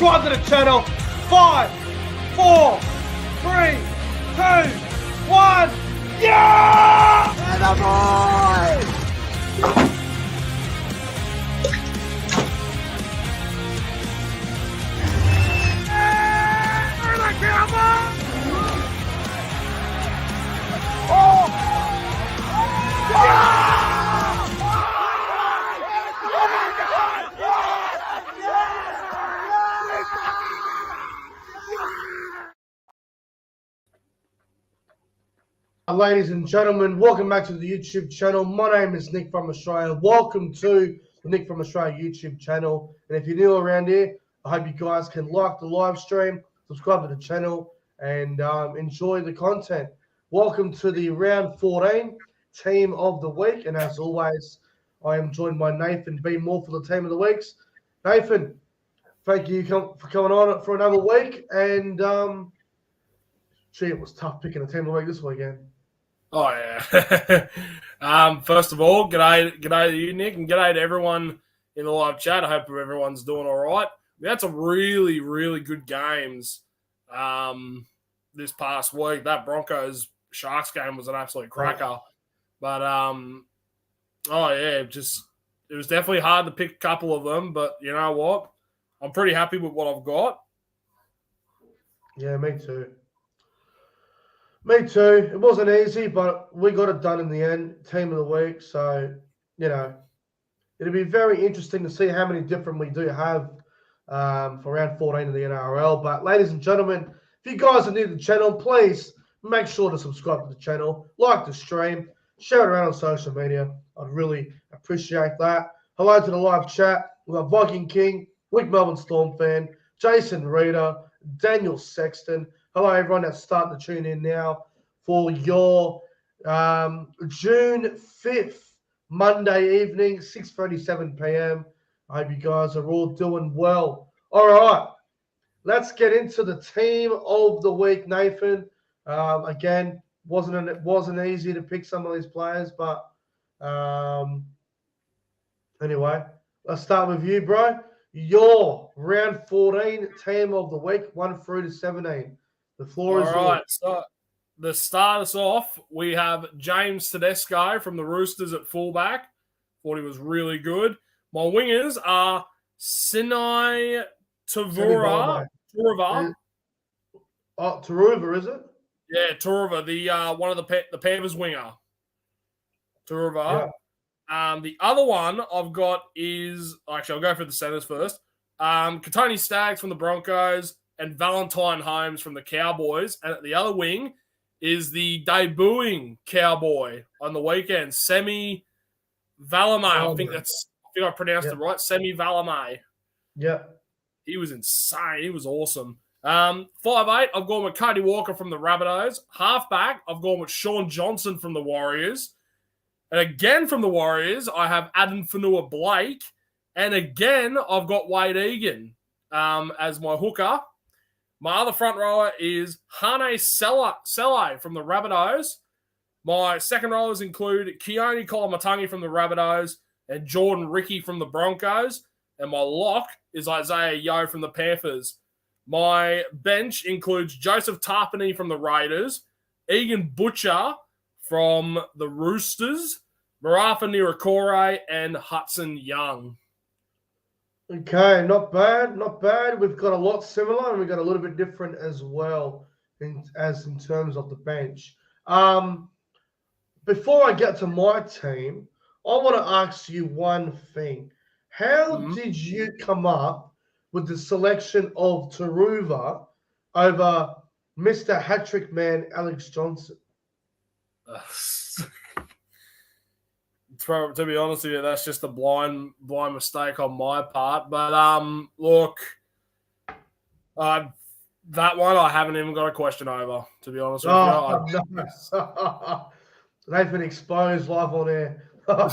subscribe to the channel. 5, 4, 3, 2, 1. Yeah! Ladies and gentlemen, welcome back to the YouTube channel. My name is Nick from Australia. Welcome to the Nick from Australia YouTube channel. And if you're new around here, I hope you guys can like the live stream, subscribe to the channel, and enjoy the content. Welcome to the round 14 team of the week. And as always, I am joined by Nathan B. Moore for the team of the weeks. Nathan, thank you for coming on for another week. And gee, it was tough picking a team of the week this weekend. Oh, yeah. First of all, g'day to you, Nick, and g'day to everyone in the live chat. I hope everyone's doing all right. We had some really, really good games this past week. That Broncos-Sharks game was an absolute cracker. But, it was definitely hard to pick a couple of them. But you know what? I'm pretty happy with what I've got. Yeah, me too. Me too. It wasn't easy, but we got it done in the end. Team of the week. So, it'll be very interesting to see how many different we do have for round 14 of the NRL. But, ladies and gentlemen, if you guys are new to the channel, please make sure to subscribe to the channel, like the stream, share it around on social media. I'd really appreciate that. Hello to the live chat. We've got Viking King, Wick Melbourne Storm fan, Jason Reeder, Daniel Sexton. Hello, everyone that's starting to tune in now for your June 5th, Monday evening, 6:37 p.m. I hope you guys are all doing well. All right, let's get into the team of the week, Nathan. Again, wasn't easy to pick some of these players, but anyway, let's start with you, bro. Your round 14 team of the week, 1 through to 17. The floor is yours. All right, so to start us off, we have James Tedesco from the Roosters at fullback. Thought he was really good. My wingers are Sinai Turuva. Turuva, is it? Yeah, Turuva, the one of the Panthers winger. Turuva. Yeah. The other one I've got is actually I'll go for the centers first. Katoni Staggs from the Broncos and Valentine Holmes from the Cowboys. And at the other wing is the debuting Cowboy on the weekend, Semi Valemei. I think I pronounced it right. Semi Valemei. Yeah. He was insane. He was awesome. 5'8", I've gone with Cody Walker from the Rabbitohs. Halfback, I've gone with Sean Johnson from the Warriors. And again from the Warriors, I have Adam Fanua-Blake. And again, I've got Wade Egan as my hooker. My other front rower is Hane Sele from the Rabbitohs. My second rowers include Keone Kolomatangi from the Rabbitohs and Jordan Ricky from the Broncos. And my lock is Isaiah Yeo from the Panthers. My bench includes Joseph Tarpany from the Raiders, Egan Butcher from the Roosters, Marafa Nirakore, and Hudson Young. Okay, not bad, not bad. We've got a lot similar, and we've got a little bit different as well in terms of the bench. Before I get to my team, I want to ask you one thing. How did you come up with the selection of Turuva over Mr. Hat-trick man Alex Johnson? To be honest with you, that's just a blind mistake on my part. But look, that one I haven't even got a question over. To be honest with you, no. They've been exposed live on air. All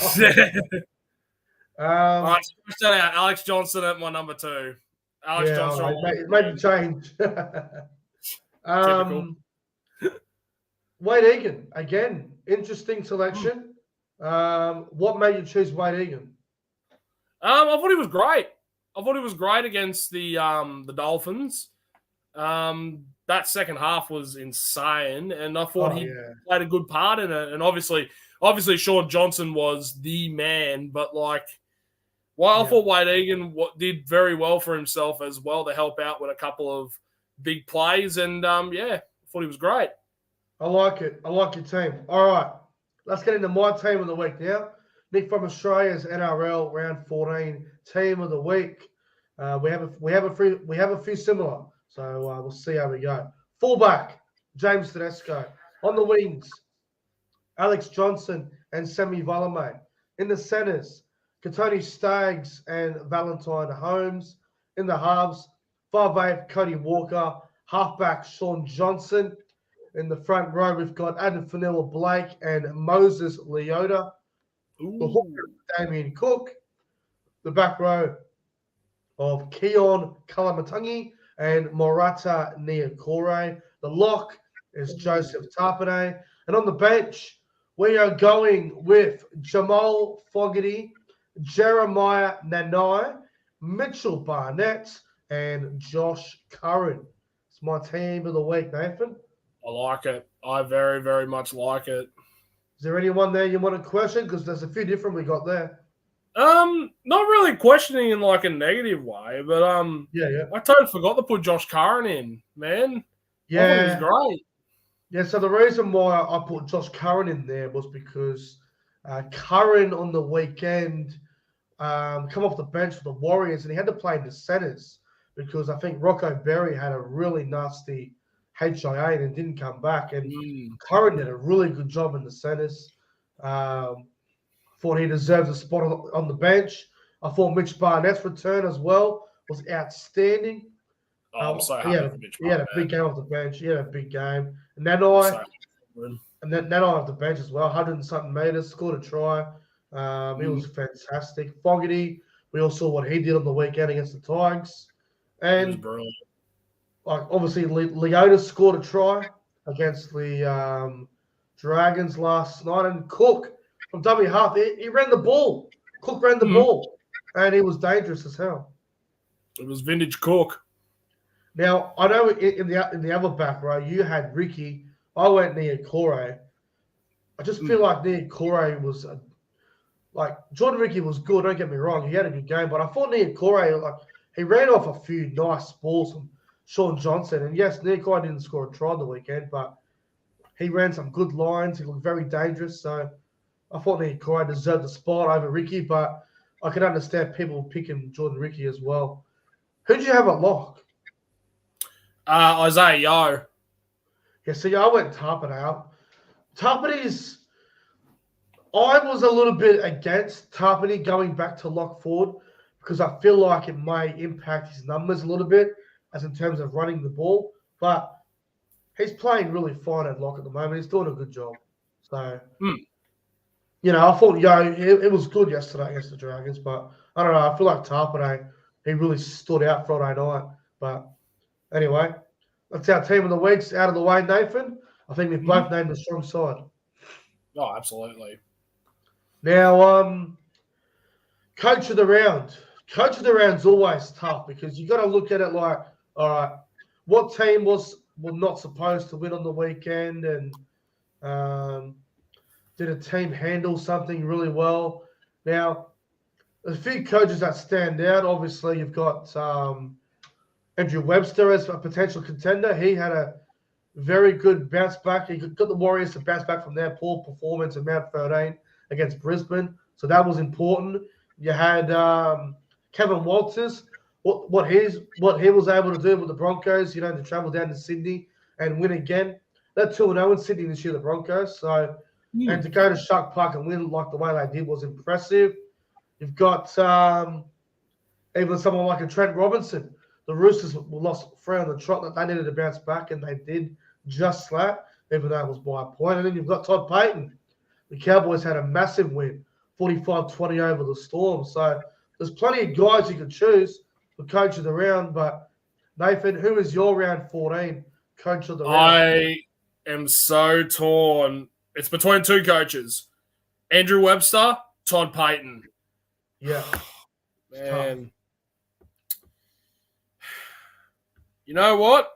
right, so Alex Johnson at my number 2. Alex Johnson. It made a change. Wade Egan, again, interesting selection. What made you choose Wade Egan? I thought he was great. I thought he was great against the Dolphins. That second half was insane, and I thought he played a good part in it. And obviously, Sean Johnson was the man. But I thought Wade Egan did very well for himself as well to help out with a couple of big plays. And I thought he was great. I like it. I like your team. All right, let's get into my team of the week now. Nick from Australia's NRL round 14 team of the week. We have a few similar, so we'll see how we go. Fullback James Tedesco. On the wings, Alex Johnson and Semi Valame. In the centres, Katoni Staggs and Valentine Holmes. In the halves, 5'8" Cody Walker, halfback Sean Johnson. In the front row, we've got Adam Fanilla-Blake and Moses Leota. The hooker, Damien Cook. The back row of Keon Kalamatangi and Morata Niokore. The lock is Joseph Tapine. And on the bench, we are going with Jamal Fogarty, Jeremiah Nanai, Mitchell Barnett, and Josh Curran. It's my team of the week, Nathan. I like it. I very, very much like it. Is there anyone there you want to question? Because there's a few different we got there. Not really questioning in a negative way, but I totally forgot to put Josh Curran in, man. Yeah, I thought he was great. Yeah, so the reason why I put Josh Curran in there was because Curran on the weekend come off the bench for the Warriors, and he had to play in the centres because I think Rocco Berry had a really nasty HIA and didn't come back, and Curran did a really good job in the centres. Thought he deserves a spot on the bench. I thought Mitch Barnett's return as well was outstanding. I'm so happy for Mitch Barnett. He had a big game off the bench. He had a big game. And Nanai off the bench as well, 100 and something meters, scored a try. He was fantastic. Fogarty, we all saw what he did on the weekend against the Tigers. And he was brilliant. Obviously, Leota scored a try against the Dragons last night. And Cook from dummy half, he ran the ball. Cook ran the ball, and he was dangerous as hell. It was vintage Cook. Now, I know in the other back row, you had Ricky. I went Niokore. I just feel like Niokore was Jordan Ricky was good. Don't get me wrong; he had a good game, but I thought Niokore he ran off a few nice balls from Sean Johnson. And yes, Niokore didn't score a try on the weekend, but he ran some good lines. He looked very dangerous. So I thought Niokore deserved the spot over Ricky, but I can understand people picking Jordan Ricky as well. Who did you have at lock? Isaiah Yeo. Yeah, so I went Tapine out. I was a little bit against Tapine going back to lock forward because I feel like it may impact his numbers a little bit as in terms of running the ball. But he's playing really fine at lock at the moment. He's doing a good job. So, I thought it was good yesterday against the Dragons, but I don't know. I feel like Tapine, he really stood out Friday night. But anyway, that's our team of the weeks out of the way, Nathan. I think we've both named a strong side. Oh, absolutely. Now, coach of the round. Coach of the round's always tough because you got to look at it like, all right, what team was not supposed to win on the weekend, and did a team handle something really well? Now, there's a few coaches that stand out. Obviously, you've got Andrew Webster as a potential contender. He had a very good bounce back. He got the Warriors to bounce back from their poor performance in Mount 13 against Brisbane. So that was important. You had Kevin Walters, what he was able to do with the Broncos, to travel down to Sydney and win again. They're 2-0 in Sydney this year, the Broncos. So, and to go to Shark Park and win like the way they did was impressive. You've got even someone like a Trent Robinson. The Roosters lost 3 on the trot that they needed to bounce back, and they did just that, even though it was by a point. And then you've got Todd Payton. The Cowboys had a massive win, 45-20 over the Storm. So there's plenty of guys you could choose for coach of the round. But Nathan, who is your round 14 coach of the round? I am so torn. It's between two coaches, Andrew Webster, Todd Payton. Yeah. Man. You know what?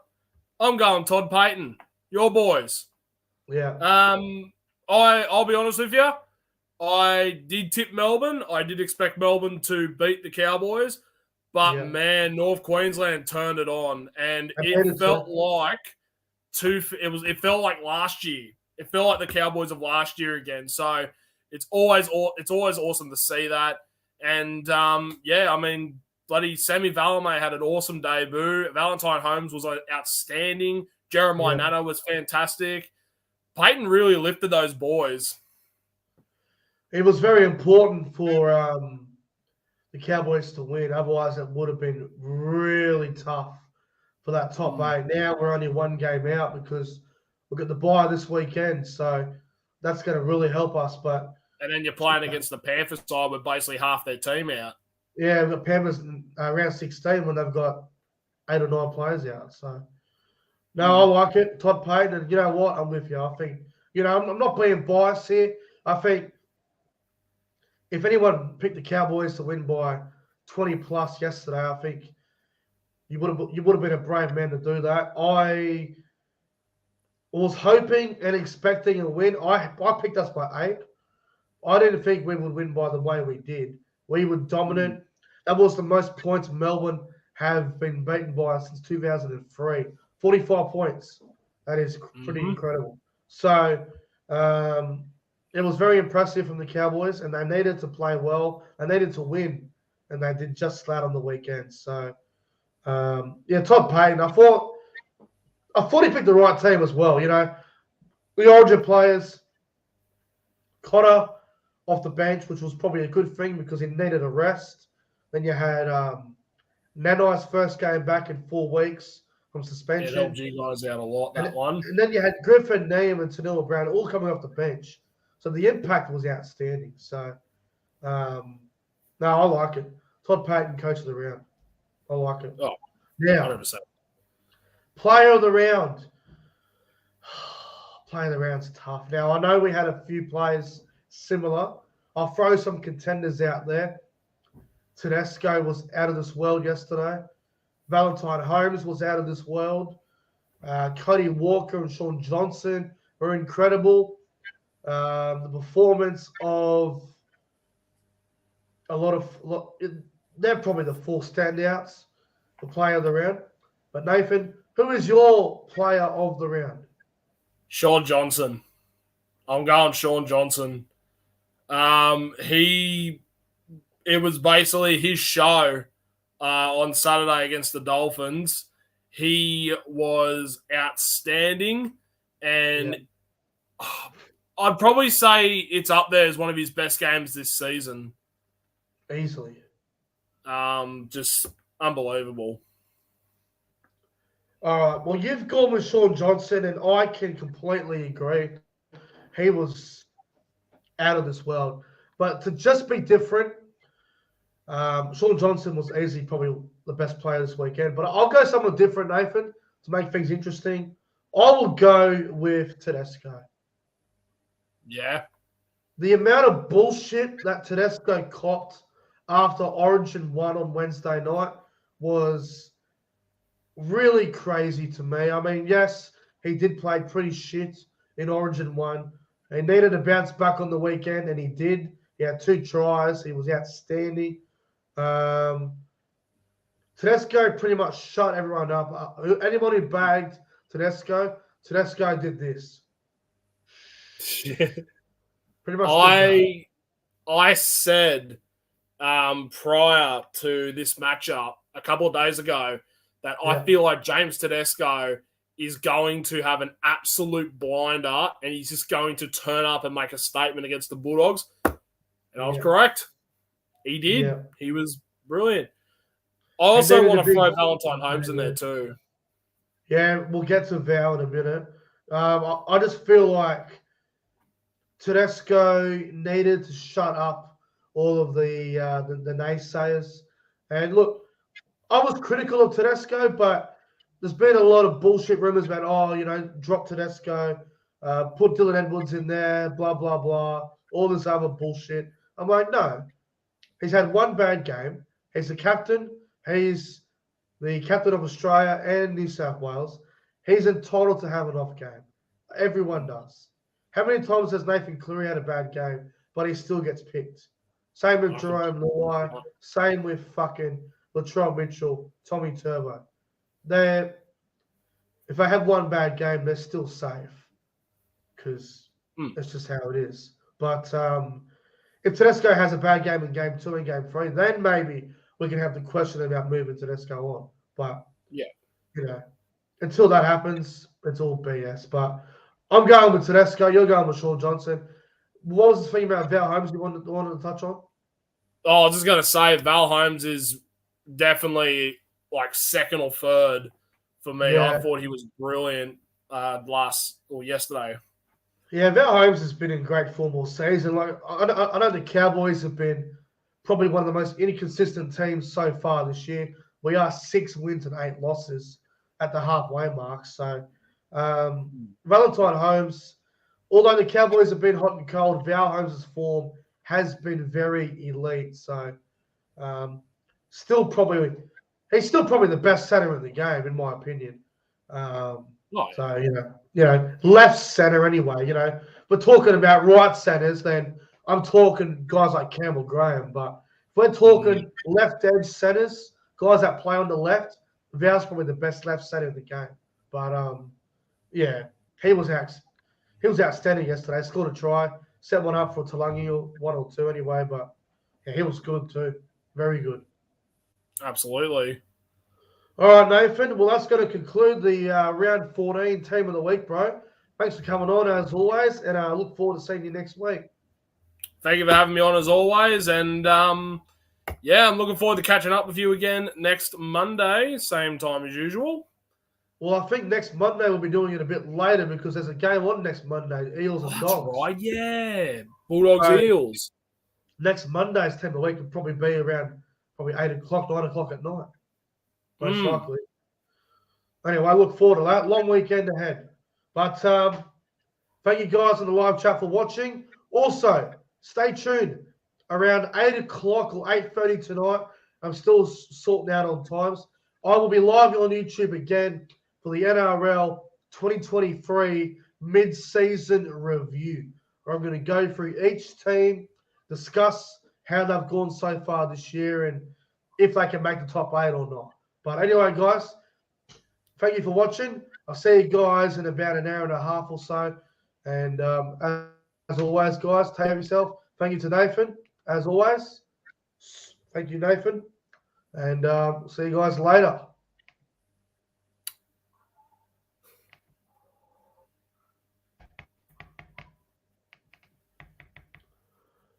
I'm going Todd Payton. Your boys. Yeah. I'll be honest with you. I did tip Melbourne. I did expect Melbourne to beat the Cowboys, but man, North Queensland turned it on, and it felt like it felt like last year. It felt like the Cowboys of last year again. So it's always awesome to see that. And I mean, bloody Sammy Valame had an awesome debut. Valentine Holmes was outstanding. Jeremiah Natta was fantastic. Payton really lifted those boys. It was very important for the Cowboys to win. Otherwise, it would have been really tough for that top eight. Now we're only one game out because we've got the bye this weekend. So that's going to really help us. And then you're playing against the Panthers side with basically half their team out. Yeah, we've got Panthers around 16 when they've got 8 or 9 players out. So, no, I like it. Todd Payton. And you know what? I'm with you. I think, I'm not being biased here. I think if anyone picked the Cowboys to win by 20 plus yesterday, I think you would have been a brave man to do that. I was hoping and expecting a win. I picked us by 8. I didn't think we would win by the way we did. We were dominant. That was the most points Melbourne have been beaten by since 2003. 45 points. That is pretty incredible. So it was very impressive from the Cowboys, and they needed to play well. They needed to win, and they did just that on the weekend. So, Todd Payton. I thought he picked the right team as well. The Origin players, Cotter off the bench, which was probably a good thing because he needed a rest. Then you had Nanai's first game back in 4 weeks from suspension. Yeah, LG guys out a lot, one. And then you had Griffin, Neem, and Tanua Brown all coming off the bench. So the impact was outstanding. So, I like it. Todd Payton, coach of the round. I like it. Oh, now, 100%. Player of the round. Player of the round's tough. Now, I know we had a few players similar. I'll throw some contenders out there. Tedesco was out of this world yesterday. Valentine Holmes was out of this world. Cody Walker and Sean Johnson were incredible. The performance of they're probably the 4 standouts for player of the round. But Nathan, who is your player of the round? Sean Johnson. I'm going Sean Johnson. It was basically his show on Saturday against the Dolphins. He was outstanding, and I'd probably say it's up there as one of his best games this season. Easily. Just unbelievable. All right. Well, you've gone with Sean Johnson, and I can completely agree. He was out of this world. But to just be different, Sean Johnson was easily probably the best player this weekend. But I'll go someone different, Nathan, to make things interesting. I will go with Tedesco. Yeah. The amount of bullshit that Tedesco copped after Origin 1 on Wednesday night was really crazy to me. I mean, yes, he did play pretty shit in Origin 1. He needed to bounce back on the weekend, and he did. He had 2 tries. He was outstanding. Tedesco pretty much shut everyone up. Anyone who bagged Tedesco did this. Pretty much. I said prior to this matchup a couple of days ago that I feel like James Tedesco is going to have an absolute blinder, and he's just going to turn up and make a statement against the Bulldogs. And I was correct. He did. Yeah. He was brilliant. I also want to throw Valentine Holmes in there too. Yeah, we'll get to Val in a minute. I just feel like Tedesco needed to shut up all of the naysayers. And look, I was critical of Tedesco, but there's been a lot of bullshit rumors about, drop Tedesco, put Dylan Edwards in there, blah, blah, blah, all this other bullshit. I'm like, no. He's had one bad game. He's the captain. He's the captain of Australia and New South Wales, he's entitled to have an off game. Everyone does. How many times has Nathan Cleary had a bad game, but he still gets picked? Same with Jerome Luai. Same with fucking Latrell Mitchell, Tommy Turbo. If they have one bad game, they're still safe because that's just how it is. But if Tedesco has a bad game in game 2 and game 3, then maybe we can have the question about moving Tedesco on. But, until that happens, it's all BS. But I'm going with Tedesco. You're going with Shaun Johnson. What was the thing about Val Holmes you wanted to touch on? Oh, I was just going to say Val Holmes is definitely like second or third for me. Yeah. I thought he was brilliant yesterday. Yeah, Val Holmes has been in great form all season. Like I know the Cowboys have been probably one of the most inconsistent teams so far this year. We are 6 wins and 8 losses at the halfway mark. So Valentine Holmes, although the Cowboys have been hot and cold, Val Holmes' form has been very elite. So he's still probably the best center in the game, in my opinion. So, left center anyway, we're talking about right centers, then I'm talking guys like Campbell Graham. But if we're talking left edge centers, guys that play on the left, Val's probably the best left center in the game. But he was outstanding yesterday. Scored a try, set one up for Talangi, 1 or 2 anyway. But he was good too, very good. Absolutely. All right, Nathan. Well, that's going to conclude the round 14 team of the week, bro. Thanks for coming on as always, and I look forward to seeing you next week. Thank you for having me on as always, and I'm looking forward to catching up with you again next Monday, same time as usual. Well, I think next Monday we'll be doing it a bit later because there's a game on next Monday, Eels and Dogs. That's right, yeah. Bulldogs, Eels. Next Monday's team of the week will probably be around 8 o'clock, 9 o'clock at night. Most likely. Anyway, I look forward to that. Long weekend ahead. But thank you guys in the live chat for watching. Also, stay tuned. Around 8 o'clock or 8:30 tonight, I'm still sorting out on times. I will be live on YouTube again for the NRL 2023 mid-season review, where I'm going to go through each team, discuss how they've gone so far this year, and if they can make the top 8 or not. But anyway, guys, thank you for watching. I'll see you guys in about an hour and a half or so. And as always, guys, take care of yourself. Thank you to Nathan, as always. Thank you, Nathan. And see you guys later.